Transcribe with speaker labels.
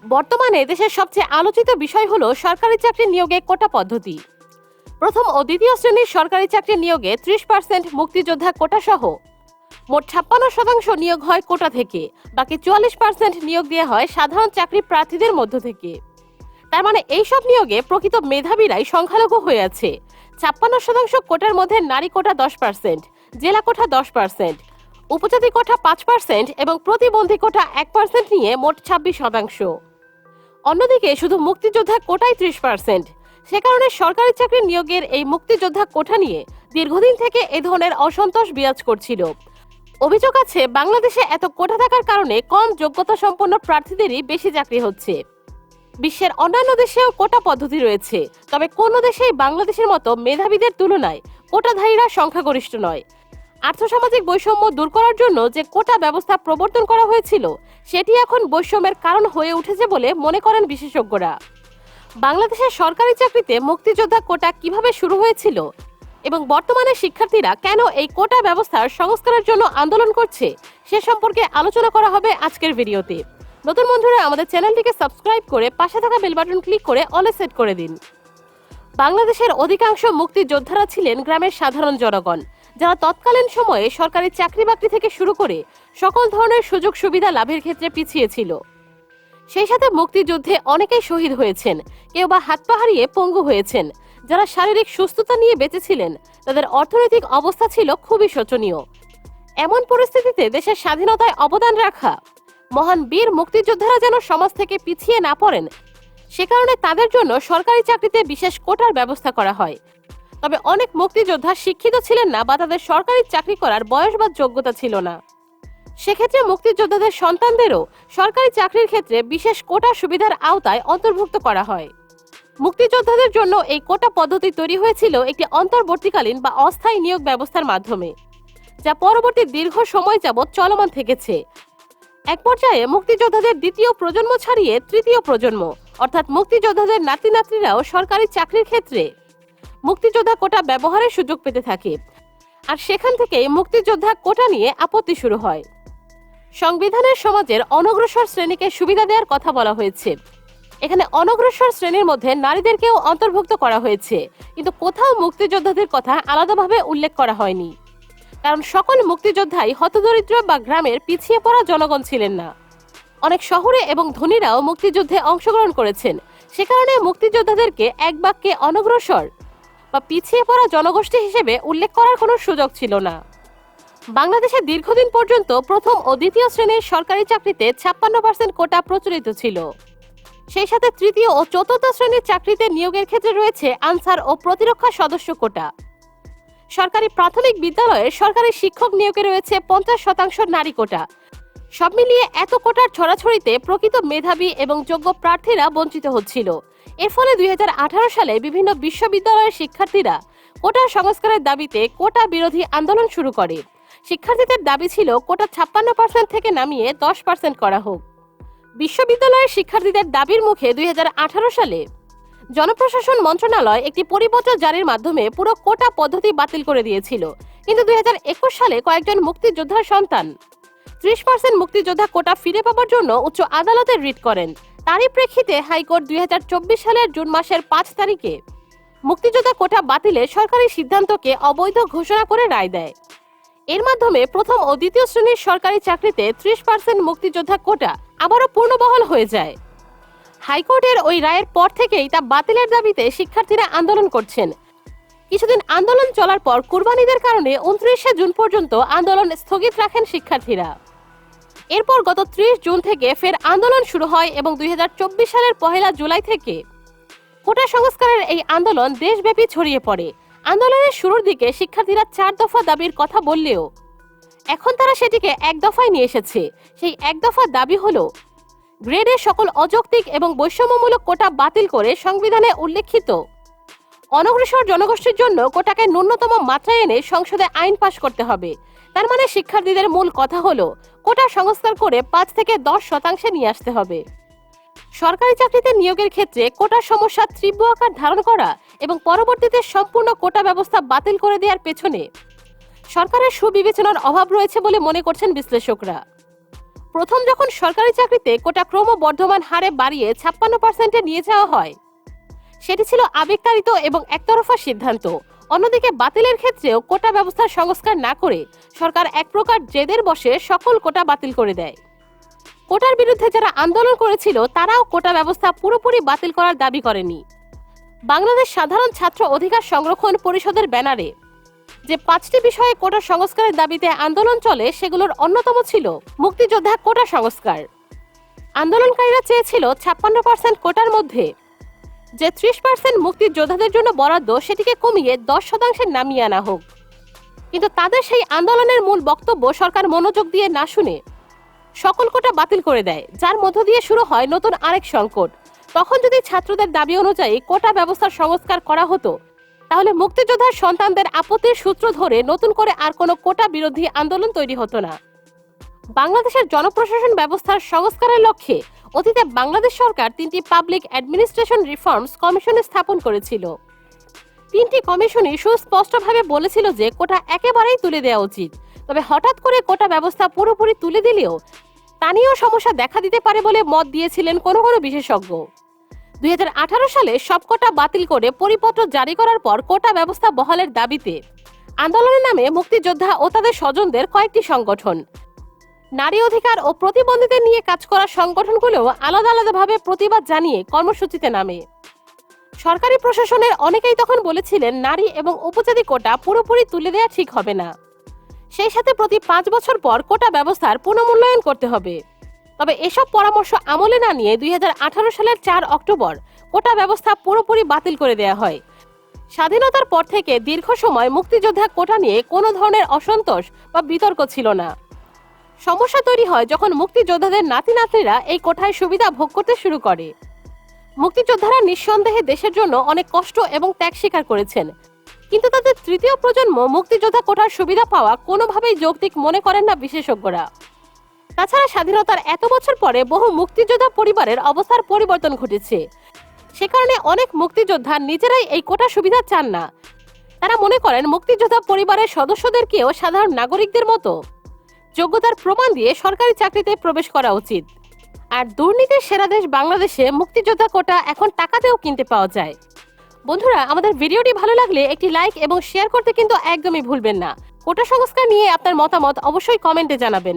Speaker 1: বর্তমানে দেশের সবচেয়ে আলোচিত বিষয় হলো সরকারি চাকরি নিয়োগে কোটা পদ্ধতি। প্রথম ও দ্বিতীয় শ্রেণীর সরকারি চাকরি নিয়োগে 30% মুক্তিযোদ্ধা কোটা সহ মোট 56% নিয়োগ হয় কোটা থেকে, বাকি 44% নিয়োগ দেওয়া হয় সাধারণ চাকরি প্রার্থীদের মধ্য থেকে। তার মানে এইসব নিয়োগে প্রকৃত মেধাবীরাই সংখ্যালঘু হয়ে আছে। 56% কোটার মধ্যে নারী কোটা 10%, জেলা কোটা 10%, উপজাতি কোটা 5% এবং প্রতিবন্ধী কোটা 1% নিয়ে মোট 26%। অন্যদিকে শুধু মুক্তিযোদ্ধা কোটাই 30%। সে কারণে সরকারি চাকরি নিয়োগের এই মুক্তিযোদ্ধা কোটা নিয়ে দীর্ঘদিন থেকে এ ধরনের অসন্তোষ বিরাজ করছিল। অভিযোগ আছে বাংলাদেশে এত কোটা থাকার কারণে কম যোগ্যতা সম্পন্ন প্রার্থীদেরই বেশি চাকরি হচ্ছে। বিশ্বের অন্যান্য দেশেও কোটা পদ্ধতি রয়েছে, তবে কোনো দেশেই বাংলাদেশের মতো মেধাবীদের তুলনায় কোটাধারীরা সংখ্যাগরিষ্ঠ নয়। আর্থসামাজিক বৈষম্য দূর করার জন্য যে কোটা ব্যবস্থা প্রবর্তন করা হয়েছিল সেটি এখন বৈষম্যের কারণ হয়ে উঠেছে বলে মনে করেন বিশেষজ্ঞরা। বাংলাদেশের সরকারি চাকরিতে মুক্তিযোদ্ধা কোটা কিভাবে শুরু হয়েছিল এবং বর্তমানে শিক্ষার্থীরা কেন এই কোটা ব্যবস্থার সংস্কারের জন্য আন্দোলন করছে সে সম্পর্কে আলোচনা করা হবে আজকের ভিডিওতে। নতুন বন্ধুরা আমাদের চ্যানেলটিকে সাবস্ক্রাইব করে পাশে থাকা বেল বাটন ক্লিক করে অলে সেট করে দিন। বাংলাদেশের অধিকাংশ মুক্তিযোদ্ধারা ছিলেন গ্রামের সাধারণ জনগণ, যারা তৎকালীন সময়ে সরকারি চাকরি বাকরি থেকে শুরু করে সকল ধরনের সুযোগ সুবিধা লাভের ক্ষেত্রে পিছিয়ে ছিল। সেই সাথে মুক্তিযুদ্ধে অনেকেই শহীদ হয়েছেন, কেউ বা হাত পা হারিয়ে পঙ্গু হয়েছেন। যারা শারীরিক সুস্থতা নিয়ে বেঁচেছিলেন তাদের অর্থনৈতিক অবস্থা ছিল খুবই শোচনীয়। এমন পরিস্থিতিতে দেশের স্বাধীনতায় অবদান রাখা মহান বীর মুক্তিযোদ্ধারা যেন সমাজ থেকে পিছিয়ে না পড়েন, সে কারণে তাদের জন্য সরকারি চাকরিতে বিশেষ কোটার ব্যবস্থা করা হয়। তবে অনেক মুক্তিযোদ্ধা শিক্ষিত ছিলেন না বা তাদের সরকারি চাকরি করার বয়স বা যোগ্যতা ছিল না। সেক্ষেত্রে মুক্তিযোদ্ধাদের সন্তানদেরও সরকারি চাকরির ক্ষেত্রে বিশেষ কোটা সুবিধার আওতায় অন্তর্ভুক্ত করা হয়। মুক্তিযোদ্ধাদের জন্য এই কোটা পদ্ধতি তৈরি হয়েছিল একটি অন্তর্বর্তীকালীন বা অস্থায়ী নিয়োগ ব্যবস্থার মাধ্যমে, যা পরবর্তী দীর্ঘ সময় যাবৎ চলমান থেকেছে। এক পর্যায়ে মুক্তিযোদ্ধাদের দ্বিতীয় প্রজন্ম ছাড়িয়ে তৃতীয় প্রজন্ম অর্থাৎ মুক্তিযোদ্ধাদের নাতি নাতনিরাও সরকারি চাকরির ক্ষেত্রে মুক্তিযোদ্ধা কোটা ব্যবহারের সুযোগ পেতে থাকে। আর সেখান থেকে মুক্তিযোদ্ধা কোটা নিয়ে আপত্তি শুরু হয়। সংবিধানের সমাজের অনগ্রসর শ্রেণীকে সুবিধা দেওয়ার কথা বলা হয়েছে। এখানে অনগ্রসর শ্রেণীর মধ্যে নারীদেরকেও অন্তর্ভুক্ত করা হয়েছে, কিন্তু কোথাও মুক্তিযোদ্ধাদের কথা আলাদাভাবে উল্লেখ করা হয়নি। কারণ সকল মুক্তিযোদ্ধাই হতদরিদ্র বা গ্রামের পিছিয়ে পড়া জনগণ ছিলেন না। অনেক শহরে এবং ধনীরাও মুক্তিযুদ্ধে অংশগ্রহণ করেছেন। সে কারণে মুক্তিযোদ্ধাদেরকে এক বাক্যে অনগ্রসর বা পিছিয়ে পড়া জনগোষ্ঠী হিসেবে উল্লেখ করার কোনো সুযোগ ছিল না। বাংলাদেশে দীর্ঘদিন পর্যন্ত প্রথম ও দ্বিতীয় শ্রেণীর সরকারি চাকরিতে 56% কোটা প্রচলিত ছিল। সেই সাথে তৃতীয় ও চতুর্থ শ্রেণীর চাকরিতে নিয়োগের ক্ষেত্রে রয়েছে আনসার ও প্রতিরক্ষা সদস্য কোটা। সরকারি প্রাথমিক বিদ্যালয়ে সরকারি শিক্ষক নিয়োগে রয়েছে 50% নারী কোটা। সব মিলিয়ে এত কোটার ছড়াছড়িতে প্রকৃত মেধাবী এবং যোগ্য প্রার্থীরা বঞ্চিত হচ্ছিল। এর ফলে 2018 সালে বিভিন্ন বিশ্ববিদ্যালয়ের শিক্ষার্থীরা কোটা সংস্কারের দাবিতে কোটা বিরোধী আন্দোলন শুরু করে। শিক্ষার্থীদের দাবি ছিল কোটা 56% থেকে নামিয়ে 10% করা হোক। বিশ্ববিদ্যালয়ের শিক্ষার্থীদের দাবির মুখে 2018 সালে জনপ্রশাসন মন্ত্রণালয় একটি পরিপত্র জারির মাধ্যমে পুরো কোটা পদ্ধতি বাতিল করে দিয়েছিল। কিন্তু 2021 সালে কয়েকজন মুক্তিযোদ্ধার সন্তান 30% মুক্তিযোদ্ধা কোটা ফিরে পাওয়ার জন্য উচ্চ আদালতে রিট করেন। তারই প্রেক্ষিতে হাইকোর্ট 2024 সালের জুন মাসের 5 তারিখে মুক্তিযোদ্ধা কোটা বাতিলের সরকারি সিদ্ধান্তকে অবৈধ ঘোষণা করে রায় দেয়। এর মাধ্যমে প্রথম ও দ্বিতীয় শ্রেণীর সরকারি চাকরিতে 30% মুক্তিযোদ্ধা কোটা আবারও পূর্ণবহাল হয়ে যায়। হাইকোর্টের ওই রায়ের পর থেকেই তা বাতিলের দাবিতে শিক্ষার্থীরা আন্দোলন করছেন। কিছুদিন আন্দোলন চলার পর কুরবানিদের কারণে 29 জুন পর্যন্ত আন্দোলন স্থগিত রাখেন শিক্ষার্থীরা। এরপর গত 30 জুন থেকে ফের আন্দোলন শুরু হয় এবং 2024 সালের 1 জুলাই থেকে কোটা সংস্কারের এই আন্দোলন দেশব্যাপী ছড়িয়ে পড়ে। আন্দোলনের শুরুর দিকে শিক্ষার্থীরা 4 দফা দাবির কথা বললেও এখন তারা সেটিকে এক দফায় নিয়ে এসেছে। সেই এক দফা দাবি হলো গ্রেডের সকল অযৌক্তিক এবং বৈষম্যমূলক কোটা বাতিল করে সংবিধানে উল্লেখিত অনগ্রসর জনগোষ্ঠীর জন্য কোটাকে ন্যূনতম মাত্রায় এনে সংসদে আইন পাশ করতে হবে। তার মানে শিক্ষার্থীদের মূল কথা হলো কোটা সংস্কার করে 5 থেকে 10% নিয়ে আসতে হবে। সরকারি চাকরিতে নিয়োগের ক্ষেত্রে কোটার সমস্যা তীব্র আকার ধারণ করা এবং পরবর্তীতে সম্পূর্ণ কোটা ব্যবস্থা বাতিল করে দেওয়ার পেছনে সরকারের সুবিবেচনার অভাব রয়েছে বলে মনে করছেন বিশ্লেষকরা। প্রথম যখন সরকারি চাকরিতে কোটা ক্রমবর্ধমান হারে বাড়িয়ে 56% নিয়ে যাওয়া হয়, সেটি ছিল আবেগতাড়িত এবং একতরফা সিদ্ধান্ত। অন্যদিকে বাতিলের ক্ষেত্রেও কোটা ব্যবস্থার সংস্কার না করে সরকার এক প্রকার জেদের বশে সকল কোটা বাতিল করে দেয়। কোটার বিরুদ্ধে যারা আন্দোলন করেছিল তারাও কোটা ব্যবস্থা পুরোপুরি বাতিল করার দাবি করেনি। বাংলাদেশ সাধারণ ছাত্র অধিকার সংরক্ষণ পরিষদের ব্যানারে যে 5টি বিষয়ে কোটা সংস্কারের দাবিতে আন্দোলন চলে, সেগুলোর অন্যতম ছিল মুক্তিযোদ্ধা কোটা সংস্কার। আন্দোলনকারীরা চেয়েছিল 56% কোটার মধ্যে যে 30% মুক্তিযোদ্ধাদের জন্য বরাদ্দ, সেটিকে কমিয়ে 10% নামিয়ে আনা হোক। কিন্তু তাদের সেই আন্দোলনের মূল বক্তব্য সরকার মনোযোগ দিয়ে না শুনে সকল কোটা বাতিল করে দেয়, যার মধ্য দিয়ে শুরু হয় নতুন আরেক সংকট। তখন যদি ছাত্রদের দাবি অনুযায়ী কোটা ব্যবস্থার সংস্কার করা হতো, তাহলে মুক্তিযোদ্ধার সন্তানদের আপত্তির সূত্র ধরে নতুন করে আর কোনো কোটা বিরোধী আন্দোলন তৈরি হতো না। বাংলাদেশের জনপ্রশাসন ব্যবস্থার সংস্কারের লক্ষ্যে অতীতে বাংলাদেশ সরকার 3টি পাবলিক অ্যাডমিনিস্ট্রেশন রিফর্মস কমিশন স্থাপন করেছিল। 3টি কমিশনই সুস্পষ্টভাবে বলেছিল যে কোটা একেবারেই তুলে দেওয়া উচিত। তবে হঠাৎ করে কোটা ব্যবস্থা পুরোপুরি তুলে দিলেও তা নিয়েও সমস্যা দেখা দিতে পারে বলে মত দিয়েছিলেন কোনো কোনো বিশেষজ্ঞ। 2018 সালে সব কোটা বাতিল করে পরিপত্র জারি করার পর কোটা ব্যবস্থা বহালের দাবিতে আন্দোলনের নামে মুক্তিযোদ্ধা ও তাদের স্বজনদের কয়েকটি সংগঠন, নারী অধিকার ও প্রতিবন্ধীদের নিয়ে কাজ করা সংগঠনগুলোও আলাদা আলাদাভাবে প্রতিবাদ জানিয়ে কর্মসূচিতে নামে। সরকারি প্রশাসনের অনেকেই তখন বলেছিলেন নারী এবং উপজাতি কোটা পুরোপুরি তুলে দেওয়া ঠিক হবে না, সেই সাথে প্রতি 5 বছর পর কোটা ব্যবস্থার পুনর্মূল্যায়ন করতে হবে। তবে এসব পরামর্শ আমলে না নিয়ে 2018 সালের 4 অক্টোবর কোটা ব্যবস্থা পুরোপুরি বাতিল করে দেওয়া হয়। স্বাধীনতার পর থেকে দীর্ঘ সময় মুক্তিযোদ্ধা কোটা নিয়ে কোনো ধরনের অসন্তোষ বা বিতর্ক ছিল না। সমস্যা তৈরি হয় যখন মুক্তিযোদ্ধাদের নাতি নাতনিরা এই কোটায় সুবিধা ভোগ করতে শুরু করে। মুক্তিযোদ্ধারা নিঃসন্দেহে দেশের জন্য অনেক কষ্ট এবং ত্যাগ স্বীকার করেছেন, কিন্তু তাদের তৃতীয় প্রজন্ম মুক্তিযোদ্ধা কোটার সুবিধা পাওয়া কোনোভাবেই যৌক্তিক মনে করেন না বিশেষজ্ঞরা। তাছাড়া স্বাধীনতার এত বছর পরে বহু মুক্তিযোদ্ধা পরিবারের অবস্থার পরিবর্তন ঘটেছে। সে কারণে অনেক মুক্তিযোদ্ধা নিজেরাই এই কোটা সুবিধা চান না। তারা মনে করেন মুক্তিযোদ্ধা পরিবারের সদস্যদেরকেও সাধারণ নাগরিকদের মতো যোগ্যতার প্রমাণ দিয়ে সরকারি চাকরিতে প্রবেশ করা উচিত। আর দুর্নীতির সেরা দেশ বাংলাদেশে মুক্তিযোদ্ধা কোটা এখন টাকাতেও কিনতে পাওয়া যায়। বন্ধুরা, আমাদের ভিডিওটি ভালো লাগলে একটি লাইক এবং শেয়ার করতে কিন্তু একদমই ভুলবেন না। কোটা সংস্কার নিয়ে আপনার মতামত অবশ্যই কমেন্টে জানাবেন।